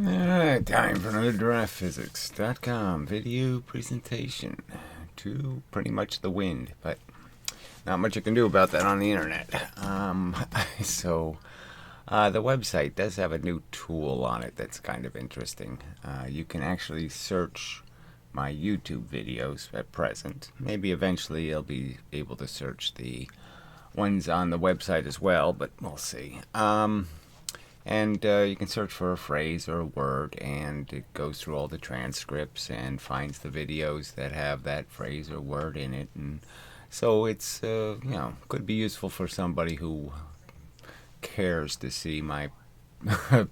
Alright, time for another DraftPhysics.com video presentation to pretty much the wind, but not much you can do about that on the internet. The website does have a new tool on it that's kind of interesting. You can actually search my YouTube videos at present. Maybe eventually you'll be able to search the ones on the website as well, but we'll see. You can search for a phrase or a word, and it goes through all the transcripts and finds the videos that have that phrase or word in it. And so it's, could be useful for somebody who cares to see my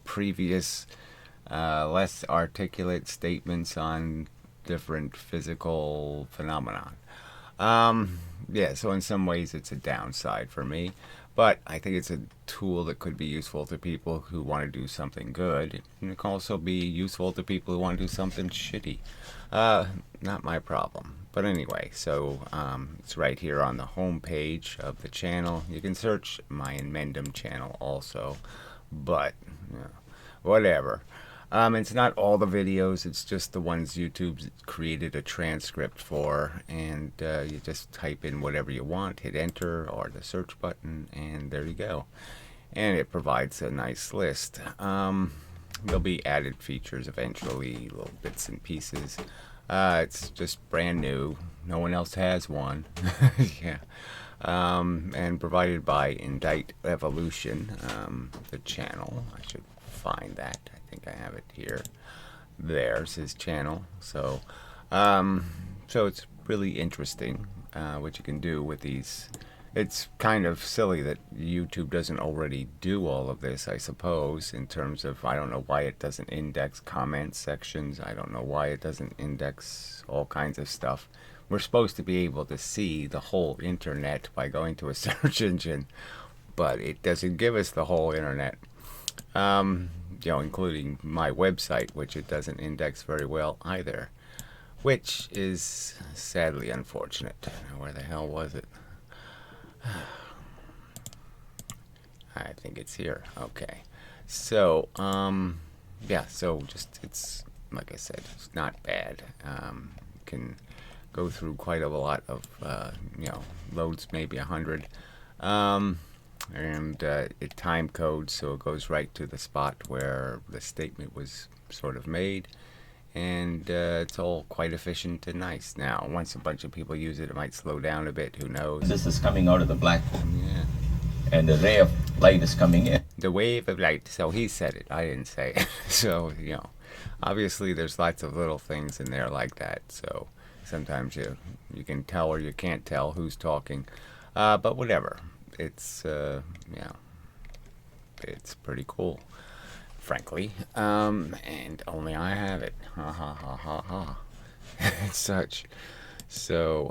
previous, less articulate statements on different physical phenomenon. So in some ways it's a downside for me, but I think it's a tool that could be useful to people who want to do something good. And it can also be useful to people who want to do something shitty. Not my problem. But anyway, it's right here on the home page of the channel. You can search my Inmendum channel also, but whatever. It's not all the videos, it's just the ones YouTube created a transcript for, and you just type in whatever you want, hit enter or the search button, and there you go. And it provides a nice list. There'll be added features eventually, little bits and pieces. It's just brand new. No one else has one. Yeah. And provided by Indite Evolution, the channel. I should find that. I think I have it here. There's his channel. So it's really interesting what you can do with these. It's kind of silly that YouTube doesn't already do all of this, I suppose, in terms of, I don't know why it doesn't index comment sections. I don't know why it doesn't index all kinds of stuff. We're supposed to be able to see the whole internet by going to a search engine, but it doesn't give us the whole internet. Including my website, which it doesn't index very well either, which is sadly unfortunate. Where the hell was it? I think it's here. Okay. So, it's, like I said, it's not bad. Can go through quite a lot of, loads, maybe 100. It time codes, so it goes right to the spot where the statement was sort of made, and it's all quite efficient and nice. Now, once a bunch of people use it, it might slow down a bit, who knows. This is coming out of the black hole. Yeah. And the ray of light is coming in. The wave of light. So he said it, I didn't say it. So, obviously there's lots of little things in there like that, so sometimes you can tell or you can't tell who's talking, but whatever. It's it's pretty cool, frankly, and only I have it. Ha ha ha ha ha. And such. So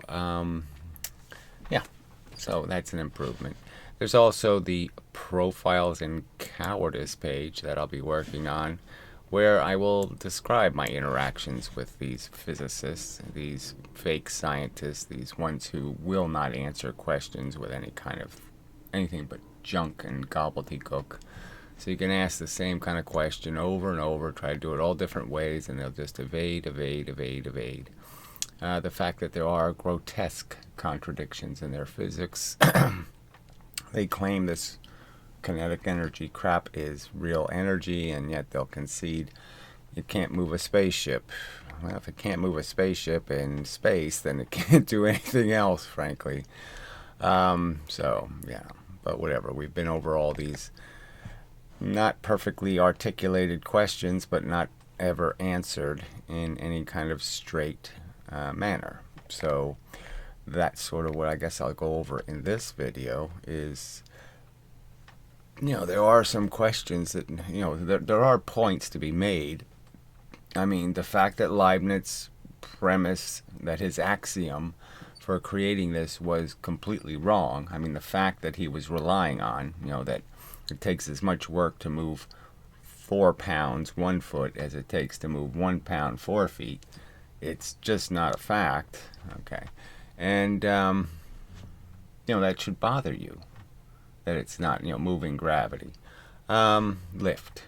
so that's an improvement. There's also the profiles in cowardice page that I'll be working on, where I will describe my interactions with these physicists, these fake scientists, these ones who will not answer questions with anything but junk and gobbledygook. So you can ask the same kind of question over and over, try to do it all different ways, and they'll just evade. The fact that there are grotesque contradictions in their physics. They claim this kinetic energy crap is real energy, and yet they'll concede you can't move a spaceship. Well, if it can't move a spaceship in space, then it can't do anything else, frankly. But whatever. We've been over all these not perfectly articulated questions, but not ever answered in any kind of straight manner. So that's sort of what I guess I'll go over in this video is, there are some questions that, there are points to be made. I mean, the fact that Leibniz premised that his axiom for creating this was completely wrong. I mean, the fact that he was relying on, that it takes as much work to move 4 pounds 1 foot as it takes to move 1 pound 4 feet, it's just not a fact. Okay. And, that should bother you, that it's not, moving gravity. Lift.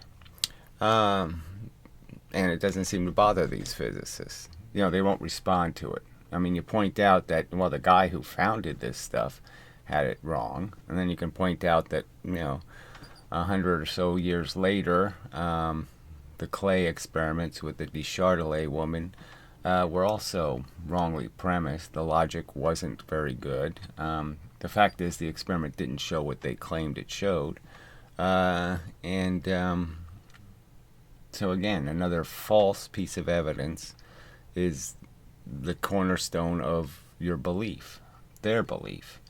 And it doesn't seem to bother these physicists. They won't respond to it. I mean, you point out that, well, the guy who founded this stuff had it wrong. And then you can point out that, 100 or so years later, the clay experiments with the Deschardelet woman were also wrongly premised. The logic wasn't very good. The fact is, the experiment didn't show what they claimed it showed. So again, another false piece of evidence is the cornerstone of your belief, their belief.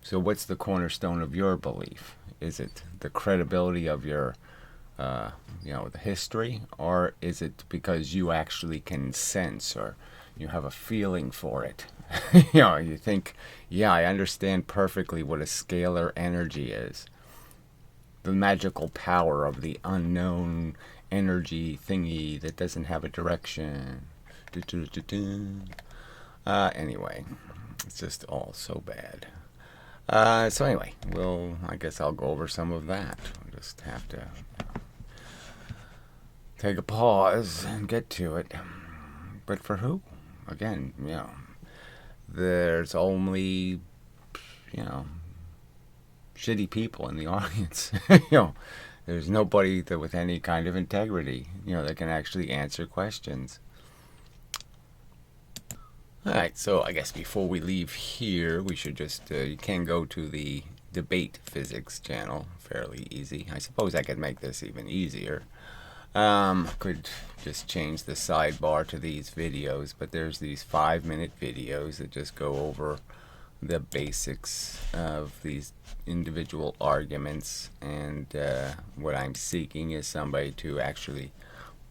So what's the cornerstone of your belief? Is it the credibility of your, the history, or is it because you actually can sense or you have a feeling for it? You think, yeah, I understand perfectly what a scalar energy is. The magical power of the unknown energy thingy that doesn't have a direction. Anyway, it's just all so bad. So anyway, I guess I'll go over some of that. We'll just have to take a pause and get to it. But for who? Again, there's only, shitty people in the audience. There's nobody with any kind of integrity, that can actually answer questions. Alright, so I guess before we leave here, we should just, you can go to the Debate Physics channel. Fairly easy. I suppose I could make this even easier. Could just change the sidebar to these videos, but there's these 5-minute videos that just go over the basics of these individual arguments, and what I'm seeking is somebody to actually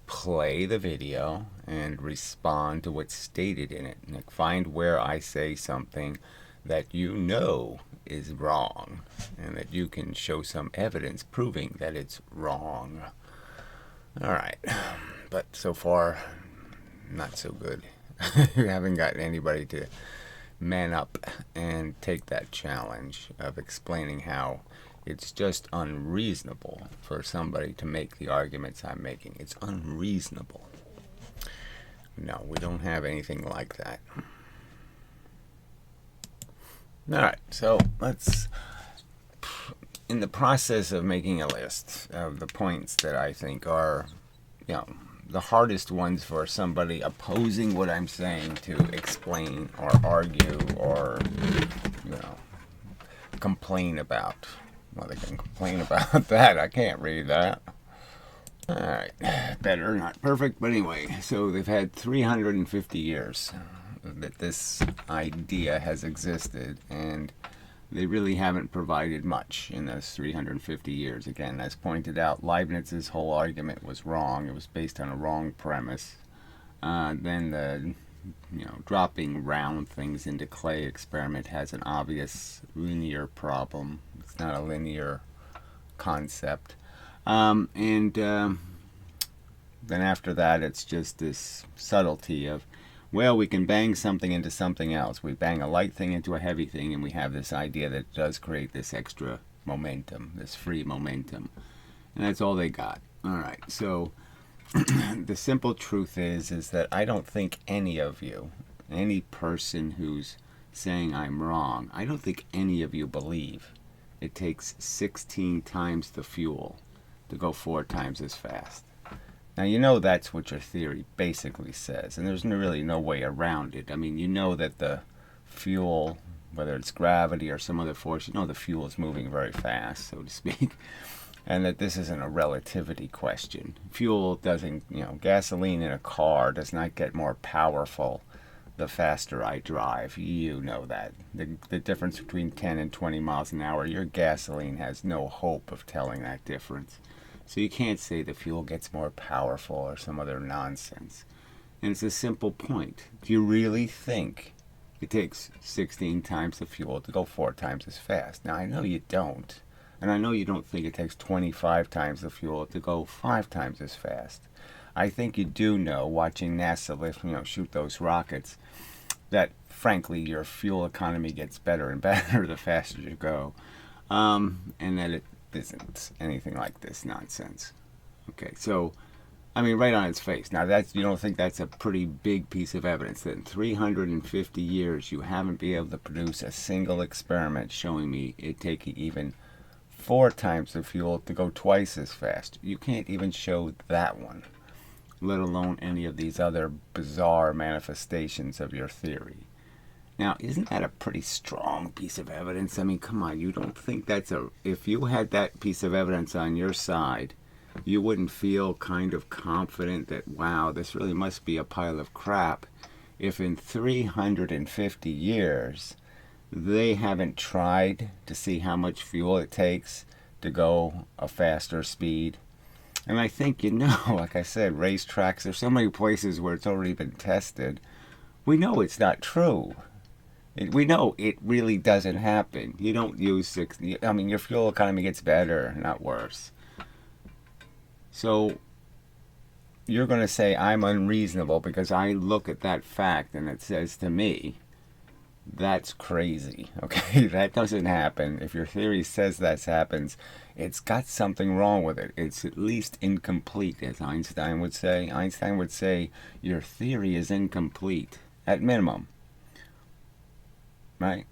play the video and respond to what's stated in it. Like, find where I say something that is wrong, and that you can show some evidence proving that it's wrong. Alright, but so far, not so good. We haven't gotten anybody to man up and take that challenge of explaining how it's just unreasonable for somebody to make the arguments I'm making. It's unreasonable. No, we don't have anything like that. Alright, so let's, in the process of making a list of the points that I think are, the hardest ones for somebody opposing what I'm saying to explain or argue or, complain about. Well, they can complain about that. I can't read that. Alright, better, not perfect, but anyway. So they've had 350 years that this idea has existed, and they really haven't provided much in those 350 years. Again, as pointed out, Leibniz's whole argument was wrong. It was based on a wrong premise. Then the dropping round things into clay experiment has an obvious linear problem. It's not a linear concept. Then after that, it's just this subtlety of, well, we can bang something into something else. We bang a light thing into a heavy thing, and we have this idea that it does create this extra momentum, this free momentum. And that's all they got. Alright, so the simple truth is that I don't think any of you, any person who's saying I'm wrong, I don't think any of you believe it takes 16 times the fuel to go 4 times as fast. Now, that's what your theory basically says, and there's really no way around it. I mean, that the fuel, whether it's gravity or some other force, the fuel is moving very fast, so to speak, and that this isn't a relativity question. Fuel doesn't, gasoline in a car does not get more powerful the faster I drive. You know that. The difference between 10 and 20 miles an hour, your gasoline has no hope of telling that difference. So you can't say the fuel gets more powerful or some other nonsense. And it's a simple point. Do you really think it takes 16 times the fuel to go 4 times as fast? Now, I know you don't. And I know you don't think it takes 25 times the fuel to go 5 times as fast. I think you do know, watching NASA shoot those rockets, that frankly your fuel economy gets better and better the faster you go. And that it isn't anything like this nonsense. Okay, so I mean, right on its face. Now, you don't think that's a pretty big piece of evidence that in 350 years you haven't been able to produce a single experiment showing me it taking even 4 times the fuel to go twice as fast. You can't even show that one, let alone any of these other bizarre manifestations of your theory. Now, isn't that a pretty strong piece of evidence? I mean, come on, you don't think if you had that piece of evidence on your side, you wouldn't feel kind of confident that, wow, this really must be a pile of crap, if in 350 years they haven't tried to see how much fuel it takes to go a faster speed. And I think, like I said, racetracks, there's so many places where it's already been tested. We know it's not true. We know it really doesn't happen. You don't use your fuel economy gets better, not worse. So you're going to say I'm unreasonable because I look at that fact and it says to me, that's crazy. Okay, that doesn't happen. If your theory says that happens, it's got something wrong with it. It's at least incomplete, as Einstein would say. Einstein would say your theory is incomplete, at minimum. Right?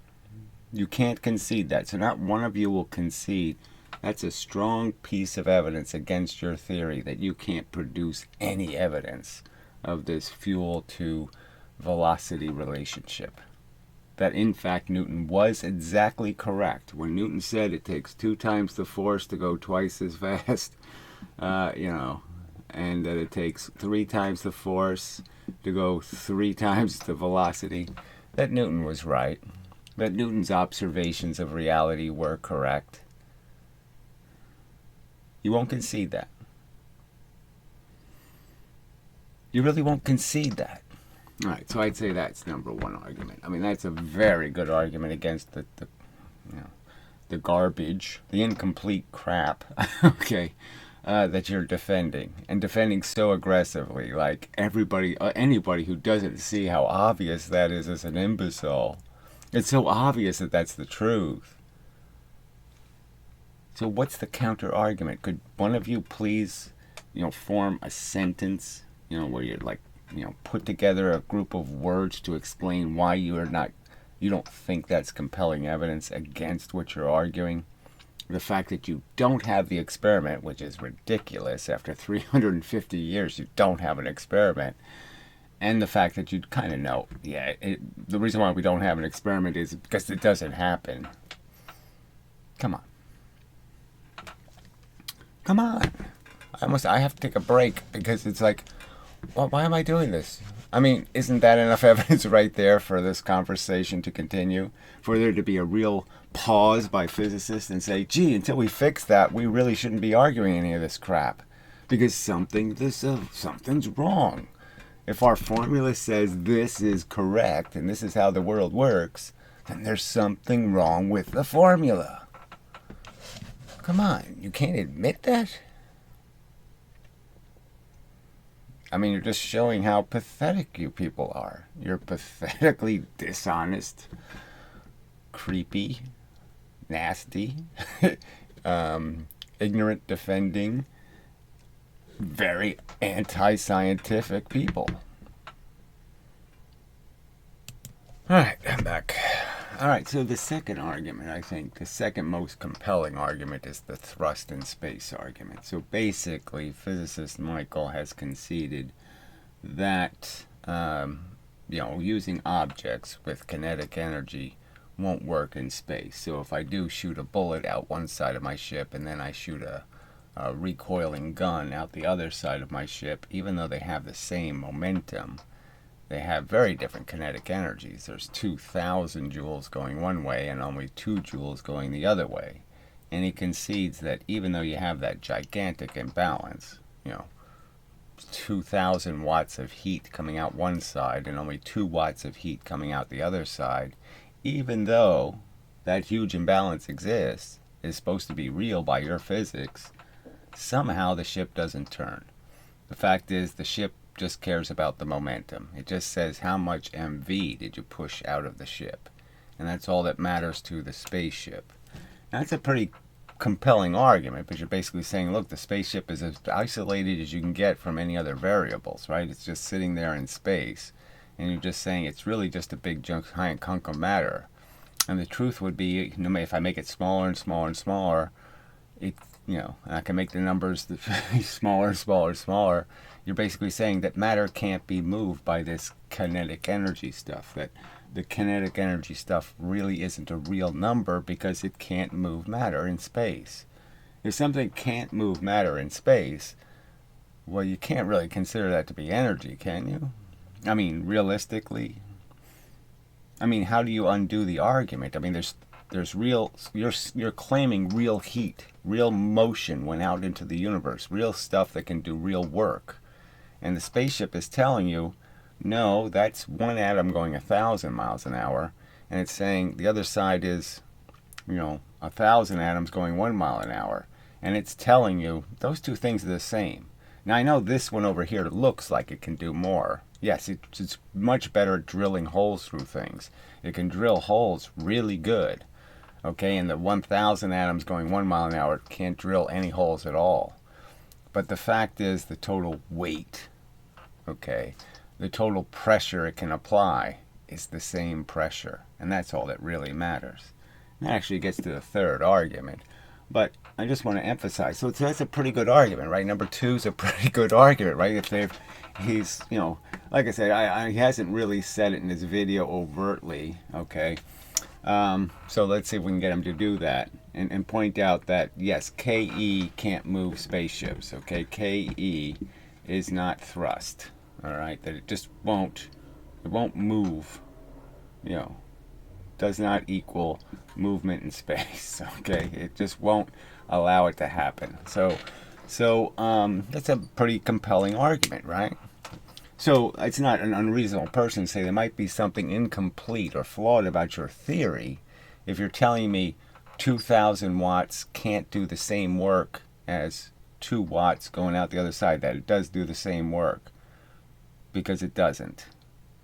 You can't concede that. So not one of you will concede. That's a strong piece of evidence against your theory that you can't produce any evidence of this fuel to velocity relationship. That in fact Newton was exactly correct. When Newton said it takes 2 times the force to go twice as fast, and that it takes 3 times the force to go 3 times the velocity, that Newton was right. That Newton's observations of reality were correct. You won't concede that. You really won't concede that. All right, so I'd say that's number one argument. I mean, that's a very good argument against the garbage, the incomplete crap, okay, that you're defending, and defending so aggressively. Like anybody who doesn't see how obvious that is an imbecile. It's so obvious that that's the truth. So what's the counter argument? Could one of you please, form a sentence, where you're like, put together a group of words to explain why you don't think that's compelling evidence against what you're arguing? The fact that you don't have the experiment, which is ridiculous. After 350 years, you don't have an experiment. And the fact that you kind of know, the reason why we don't have an experiment is because it doesn't happen. Come on. Come on. I have to take a break because it's like, well, why am I doing this? I mean, isn't that enough evidence right there for this conversation to continue? For there to be a real pause by physicists and say, gee, until we fix that, we really shouldn't be arguing any of this crap. Because something's wrong. If our formula says this is correct and this is how the world works, then there's something wrong with the formula. Come on, you can't admit that? I mean, you're just showing how pathetic you people are. You're pathetically dishonest, creepy, nasty, ignorant defending, very anti-scientific people. Alright, I'm back. Alright, so the second argument, I think, the second most compelling argument is the thrust in space argument. So basically, physicist Michael has conceded that, using objects with kinetic energy won't work in space. So if I do shoot a bullet out one side of my ship and then I shoot a recoiling gun out the other side of my ship, even though they have the same momentum, they have very different kinetic energies. There's 2,000 joules going one way and only 2 joules going the other way. And he concedes that even though you have that gigantic imbalance, 2,000 watts of heat coming out one side and only 2 watts of heat coming out the other side, even though that huge imbalance exists, is supposed to be real by your physics, somehow the ship doesn't turn. The fact is, the ship just cares about the momentum. It just says how much MV did you push out of the ship. And that's all that matters to the spaceship. Now, that's a pretty compelling argument, but you're basically saying, look, the spaceship is as isolated as you can get from any other variables, right? It's just sitting there in space, and you're just saying it's really just a big giant hunk of matter. And the truth would be, if I make it smaller and smaller and smaller, it, and I can make the numbers smaller and smaller and smaller. You're basically saying that matter can't be moved by this kinetic energy stuff, that the kinetic energy stuff really isn't a real number because it can't move matter in space. If something can't move matter in space, well, you can't really consider that to be energy, can you? I mean, realistically. I mean, how do you undo the argument? I mean, there's real, you're claiming real heat, real motion went out into the universe, real stuff that can do real work. And the spaceship is telling you, no, that's one atom going 1,000 miles an hour, and it's saying the other side is, 1,000 atoms going 1 mile an hour, and it's telling you those two things are the same. Now, I know this one over here looks like it can do more. Yes, it's much better at drilling holes through things. It can drill holes really good, okay, and the 1,000 atoms going 1 mile an hour can't drill any holes at all. But the fact is the total weight, okay, the total pressure it can apply is the same pressure, and that's all that really matters. That actually gets to the third argument, but I just want to emphasize, so that's a pretty good argument, right? Number 2 is a pretty good argument, right? If he's, like I said, he hasn't really said it in his video overtly, okay? So let's see if we can get him to do that and point out that, yes, KE can't move spaceships, okay? KE is not thrust, all right? That it just won't move, does not equal movement in space, okay? It just won't allow it to happen. So that's a pretty compelling argument, right? So it's not an unreasonable person to say there might be something incomplete or flawed about your theory if you're telling me 2,000 watts can't do the same work as 2 watts going out the other side, that it does do the same work, because it doesn't.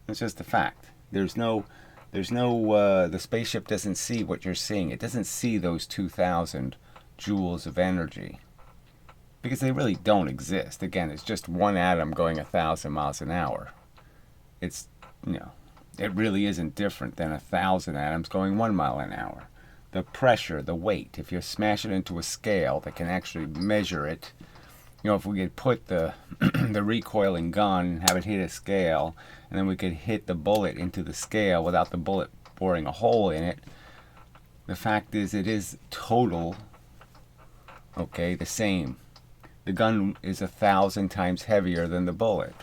It's just a fact. The spaceship doesn't see what you're seeing. It doesn't see those 2,000 joules of energy, because they really don't exist. Again, it's just one atom going 1,000 miles an hour. It's, it really isn't different than 1,000 atoms going 1 mile an hour. The pressure, the weight, if you smash it into a scale that can actually measure it, if we could put the the recoiling gun and have it hit a scale, and then we could hit the bullet into the scale without the bullet boring a hole in it, the fact is it is total, okay, the same. The gun is 1,000 times heavier than the bullet.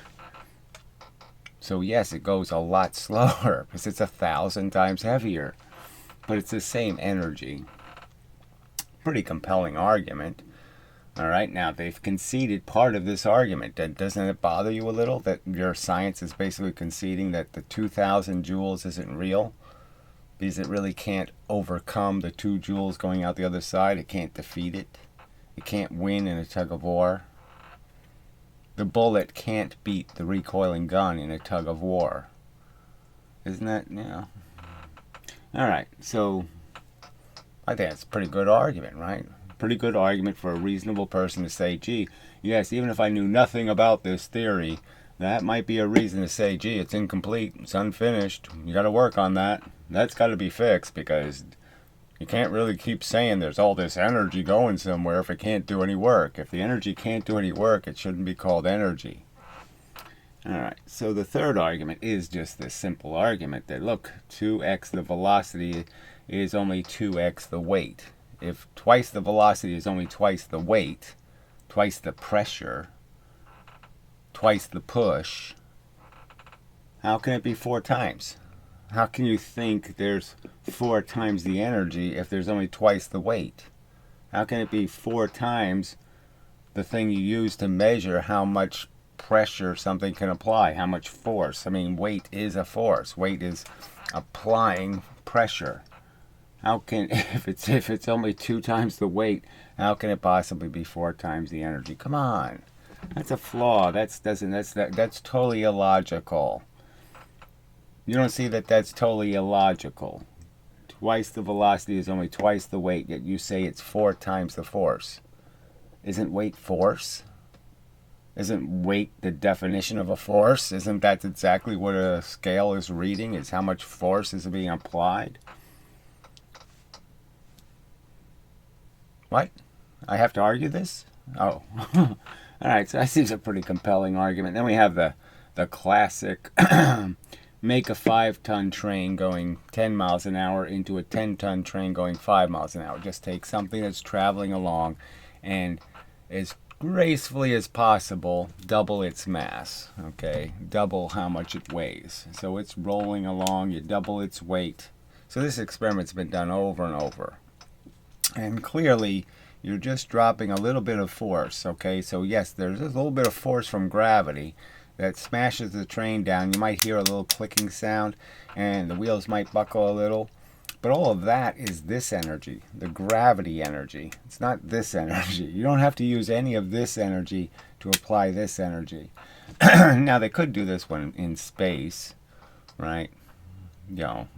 So yes, it goes a lot slower because it's 1,000 times heavier, but it's the same energy. Pretty compelling argument. All right, now they've conceded part of this argument. Doesn't it bother you a little that your science is basically conceding that the 2,000 joules isn't real? Because it really can't overcome the 2 joules going out the other side. It can't defeat it. It can't win in a tug of war. The bullet can't beat the recoiling gun in a tug of war. Isn't that, All right, so I think that's a pretty good argument, right? Pretty good argument for a reasonable person to say, gee, yes, even if I knew nothing about this theory, that might be a reason to say, gee, it's incomplete, it's unfinished, you got to work on that. That's got to be fixed, because you can't really keep saying there's all this energy going somewhere if it can't do any work. If the energy can't do any work, it shouldn't be called energy. All right, so the third argument is just this simple argument that, look, 2x the velocity is only 2x the weight. If twice the velocity is only twice the weight, twice the pressure, twice the push, how can it be 4 times? How can you think there's 4 times the energy if there's only twice the weight? How can it be 4 times the thing you use to measure how much pressure something can apply, how much force? I mean, weight is a force. Weight is applying pressure. How can, if it's only 2 times the weight, how can it possibly be 4 times the energy? Come on, that's a flaw. That's totally illogical. You don't see that that's totally illogical. twice the velocity is only twice the weight, yet you say it's 4 times the force. Isn't weight force? Isn't weight the definition of a force? Isn't that exactly what a scale is reading? Is how much force is being applied? What? I have to argue this? Oh. Alright, so that seems a pretty compelling argument. Then we have the classic make a 5-ton train going 10 miles an hour into a 10-ton train going 5 miles an hour. Just take something that's traveling along and as gracefully as possible double its mass. Okay, double how much it weighs. So it's rolling along, you double its weight. So this experiment's been done over and over. And clearly, you're just dropping a little bit of force, okay? So yes, there's a little bit of force from gravity that smashes the train down. You might hear a little clicking sound, and the wheels might buckle a little. But all of that is this energy, the gravity energy. It's not this energy. You don't have to use any of this energy to apply this energy. Now, they could do this one in space, right? You know,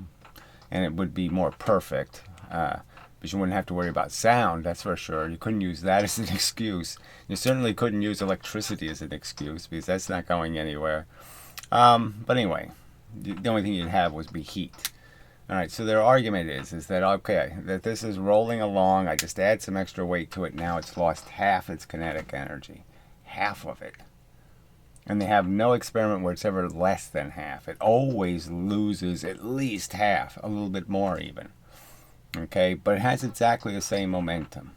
and it would be more perfect. But you wouldn't have to worry about sound, that's for sure. You couldn't use that as an excuse. You certainly couldn't use electricity as an excuse because that's not going anywhere. But anyway, the only thing you'd have would be heat. All right, so their argument is that, okay, that this is rolling along. I just add some extra weight to it. Now it's lost half its kinetic energy. Half of it. And they have no experiment where it's ever less than half. It always loses at least half, a little bit more even. Okay, but it has exactly the same momentum.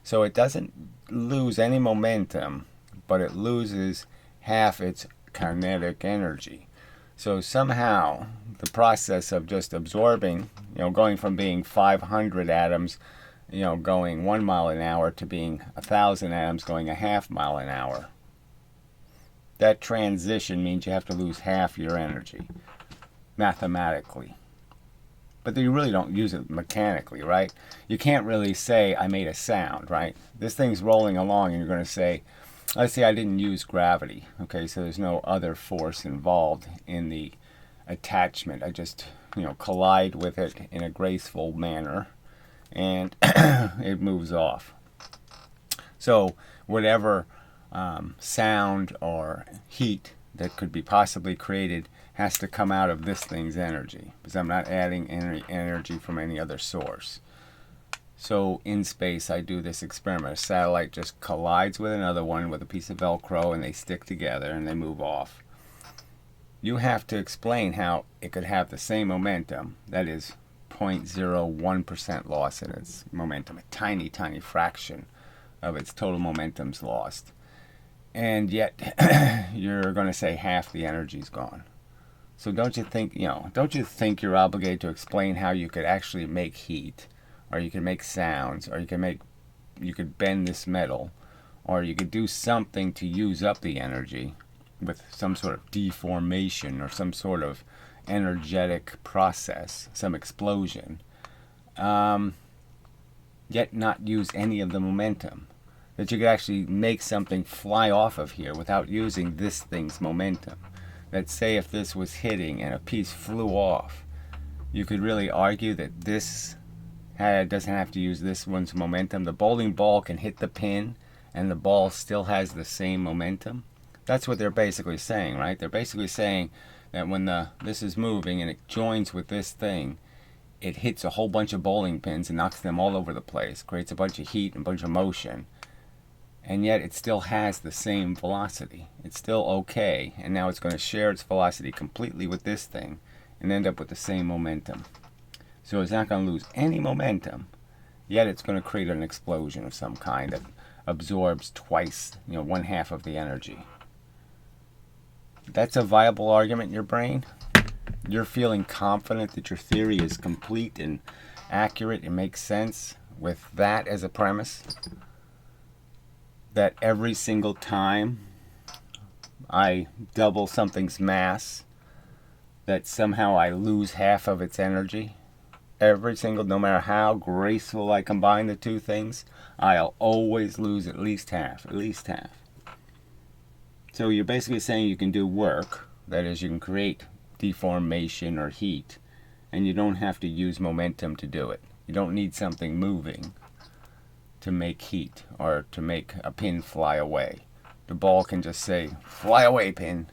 So it doesn't lose any momentum, but it loses half its kinetic energy. So somehow the process of just absorbing, going from being 500 atoms, going 1 mile an hour to being 1,000 atoms going a half mile an hour. That transition means you have to lose half your energy, mathematically. But you really don't use it mechanically, right? You can't really say, I made a sound, right? This thing's rolling along and you're going to say, let's say I didn't use gravity. Okay, so there's no other force involved in the attachment. I just, collide with it in a graceful manner and it moves off. So whatever sound or heat that could be possibly created has to come out of this thing's energy because I'm not adding any energy from any other source. So in space, I do this experiment. A satellite just collides with another one with a piece of Velcro and they stick together and they move off. You have to explain how it could have the same momentum, that is 0.01% loss in its momentum, a tiny, tiny fraction of its total momentum's lost. And yet you're going to say half the energy's gone. So don't you think you're obligated to explain how you could actually make heat, or you could make sounds, or you could bend this metal, or you could do something to use up the energy with some sort of deformation or some sort of energetic process, some explosion, yet not use any of the momentum. That you could actually make something fly off of here without using this thing's momentum. Let's say if this was hitting and a piece flew off, you could really argue that this doesn't have to use this one's momentum. The bowling ball can hit the pin and the ball still has the same momentum. That's what they're basically saying, right? They're basically saying that when this is moving and it joins with this thing, it hits a whole bunch of bowling pins and knocks them all over the place, creates a bunch of heat and a bunch of motion. And yet it still has the same velocity. It's still okay, and now it's going to share its velocity completely with this thing and end up with the same momentum. So it's not going to lose any momentum, yet it's going to create an explosion of some kind that absorbs twice, 1/2 of the energy. That's a viable argument in your brain? You're feeling confident that your theory is complete and accurate and makes sense with that as a premise? That every single time I double something's mass, that somehow I lose half of its energy? No matter how graceful I combine the two things, I'll always lose at least half. So you're basically saying you can do work, that is, you can create deformation or heat, And you don't have to use momentum to do it. You don't need something moving to make heat or to make a pin fly away. The ball can just say, fly away, pin.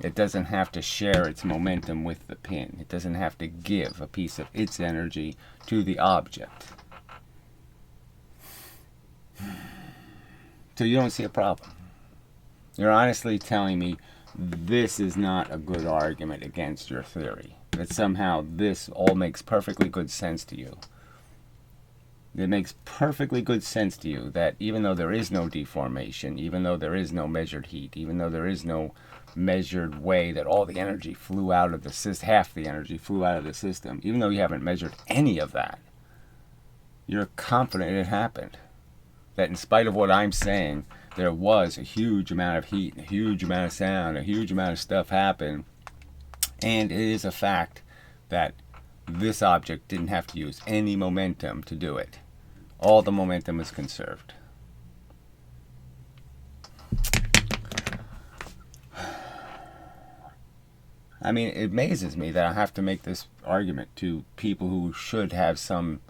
It doesn't have to share its momentum with the pin. It doesn't have to give a piece of its energy to the object. So you don't see a problem. You're honestly telling me this is not a good argument against your theory. That somehow this all makes perfectly good sense to you. It makes perfectly good sense to you that even though there is no deformation, even though there is no measured heat, even though there is no measured way that all the energy flew out of the system, half the energy flew out of the system, even though you haven't measured any of that, you're confident it happened. That in spite of what I'm saying, there was a huge amount of heat, a huge amount of sound, a huge amount of stuff happened. And it is a fact that this object didn't have to use any momentum to do it. All the momentum is conserved. I mean, it amazes me that I have to make this argument to people who should have some.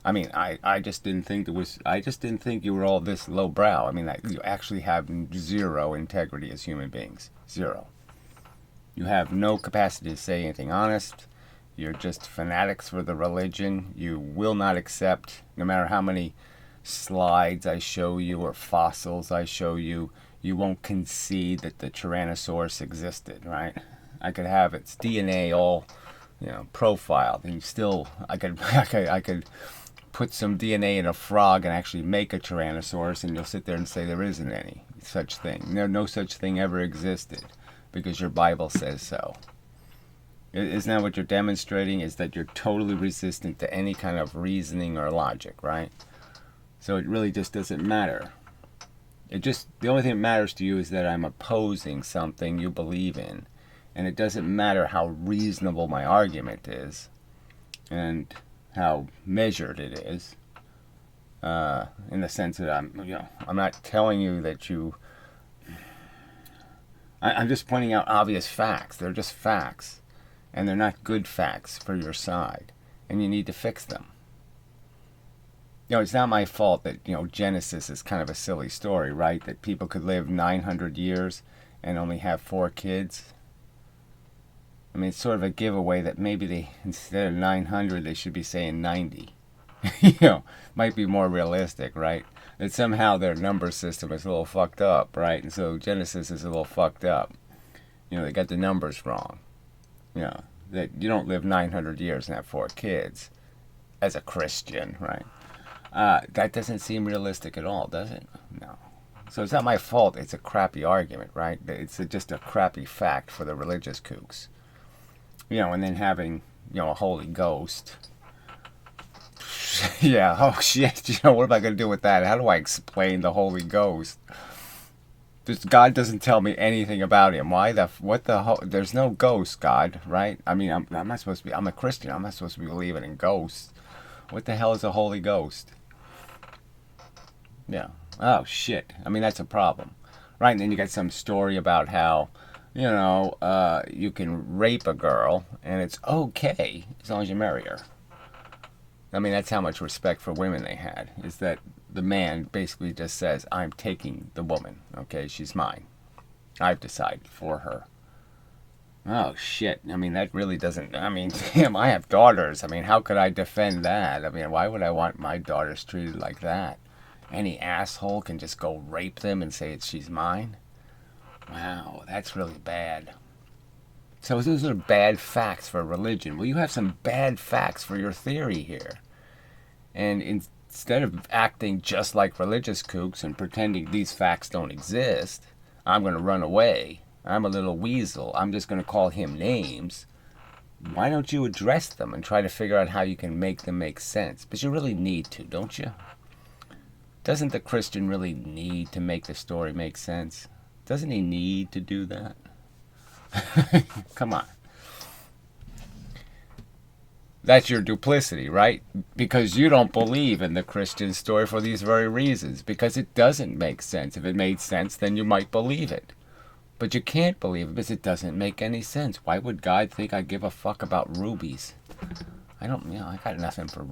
I mean, I just didn't think I just didn't think you were all this lowbrow. I mean, you actually have zero integrity as human beings. Zero. You have no capacity to say anything honest. You're just fanatics for the religion. You will not accept, no matter how many slides I show you or fossils I show you, you won't concede that the Tyrannosaurus existed, right? I could have its DNA all, profiled, and still, I could put some DNA in a frog and actually make a Tyrannosaurus, and you'll sit there and say there isn't any such thing. No such thing ever existed, because your Bible says so. Isn't that what you're demonstrating? Is that you're totally resistant to any kind of reasoning or logic, right? So it really just doesn't matter. The only thing that matters to you is that I'm opposing something you believe in. And it doesn't matter how reasonable my argument is and how measured it is. In the sense that I'm not telling you that I'm just pointing out obvious facts. They're just facts. And they're not good facts for your side. And you need to fix them. It's not my fault that, Genesis is kind of a silly story, right? That people could live 900 years and only have 4 kids. I mean, it's sort of a giveaway that maybe instead of 900, they should be saying 90. Might be more realistic, right? That somehow their number system is a little fucked up, right? And so Genesis is a little fucked up. They got the numbers wrong. That you don't live 900 years and have 4 kids as a Christian, right? That doesn't seem realistic at all, does it? No. So it's not my fault. It's a crappy argument, right? It's just a crappy fact for the religious kooks. And then having, a Holy Ghost. Yeah, oh shit, what am I going to do with that? How do I explain the Holy Ghost? God doesn't tell me anything about him. There's no ghost, God, right? I mean, I'm not supposed to be, I'm a Christian. I'm not supposed to be believing in ghosts. What the hell is a Holy Ghost? Yeah. Oh, shit. I mean, that's a problem. Right, and then you got some story about how, you can rape a girl, and it's okay as long as you marry her. I mean, that's how much respect for women they had, is that the man basically just says, I'm taking the woman, okay? She's mine. I've decided for her. Oh, shit. I mean, that really doesn't... I mean, damn, I have daughters. I mean, how could I defend that? I mean, why would I want my daughters treated like that? Any asshole can just go rape them and say she's mine? Wow, that's really bad. So those are bad facts for religion. Well, you have some bad facts for your theory here. And instead of acting just like religious kooks and pretending these facts don't exist, I'm going to run away. I'm a little weasel. I'm just going to call him names. Why don't you address them and try to figure out how you can make them make sense? But you really need to, don't you? Doesn't the Christian really need to make the story make sense? Doesn't he need to do that? Come on. That's your duplicity, right? Because you don't believe in the Christian story for these very reasons. Because it doesn't make sense. If it made sense, then you might believe it. But you can't believe it because it doesn't make any sense. Why would God think I give a fuck about rubies? I don't, I got nothing for,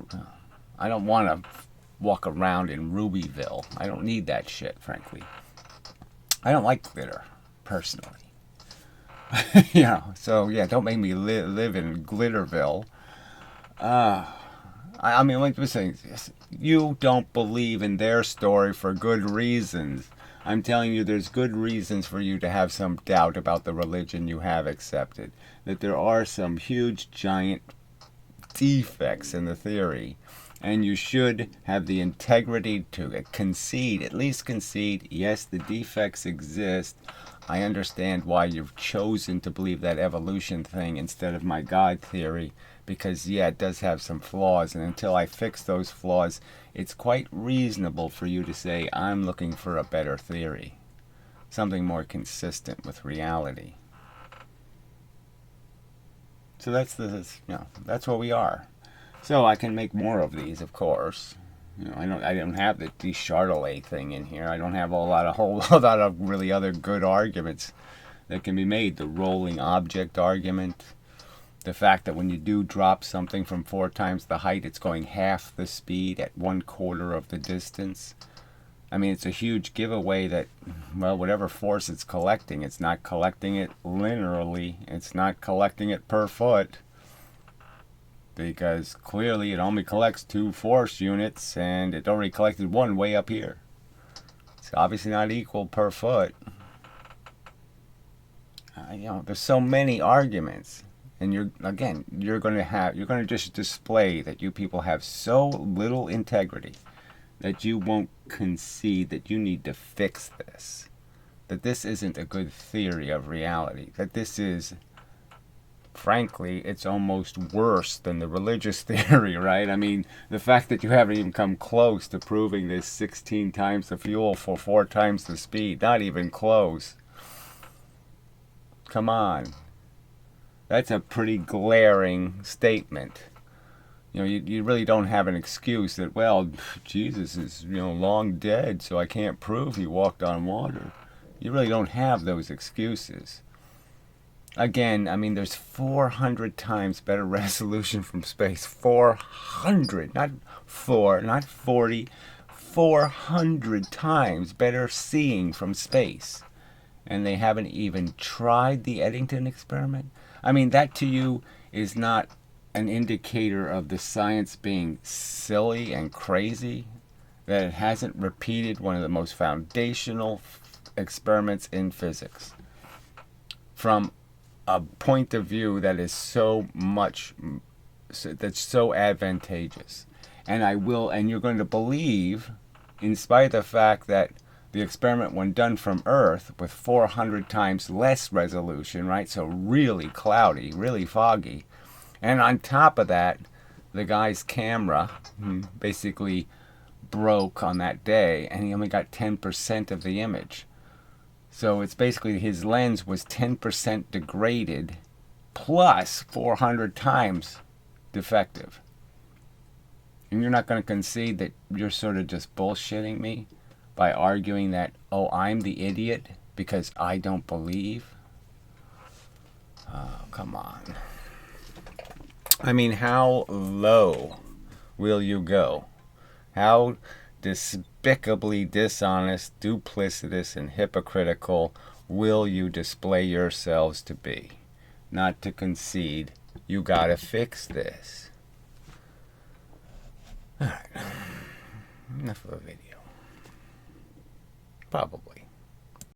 I don't want to walk around in Rubyville. I don't need that shit, frankly. I don't like glitter, personally. So yeah, don't make me live in Glitterville. I mean, like we're saying, you don't believe in their story for good reasons. I'm telling you, there's good reasons for you to have some doubt about the religion you have accepted. That there are some huge, giant defects in the theory. And you should have the integrity to concede, at least concede, yes, the defects exist. I understand why you've chosen to believe that evolution thing instead of my God theory, because, yeah, it does have some flaws, and until I fix those flaws, it's quite reasonable for you to say, I'm looking for a better theory, something more consistent with reality. So that's where we are. So I can make more of these, of course. I don't have the Chardonnay thing in here. I don't have a whole lot of really other good arguments that can be made. The rolling object argument, the fact that when you do drop something from 4 times the height, it's going half the speed at 1/4 of the distance. I mean, it's a huge giveaway that, well, whatever force it's not collecting it linearly. It's not collecting it per foot. Because clearly it only collects 2 force units, and it already collected 1 way up here. It's obviously not equal per foot. There's so many arguments, and you're going to just display that you people have so little integrity that you won't concede that you need to fix this, that this isn't a good theory of reality, that this is, frankly, it's almost worse than the religious theory, right? I mean, the fact that you haven't even come close to proving this 16 times the fuel for 4 times the speed, not even close. Come on. That's a pretty glaring statement. You really don't have an excuse that, well, Jesus is, long dead, so I can't prove he walked on water. You really don't have those excuses. Again, I mean, there's 400 times better resolution from space. 400, not 4, not 40. 400 times better seeing from space. And they haven't even tried the Eddington experiment. I mean, that to you is not an indicator of the science being silly and crazy, that it hasn't repeated one of the most foundational experiments in physics from a point of view that is that's so advantageous. And you're going to believe, in spite of the fact that the experiment, when done from Earth with 400 times less resolution, right, so really cloudy, really foggy, and on top of that, the guy's camera basically broke on that day, and he only got 10% of the image. So it's basically his lens was 10% degraded plus 400 times defective. And you're not going to concede that you're sort of just bullshitting me by arguing that, oh, I'm the idiot because I don't believe? Oh, come on. I mean, how low will you go? How despicably dishonest, duplicitous, and hypocritical will you display yourselves to be? Not to concede, you gotta fix this. Alright, enough of a video. Probably.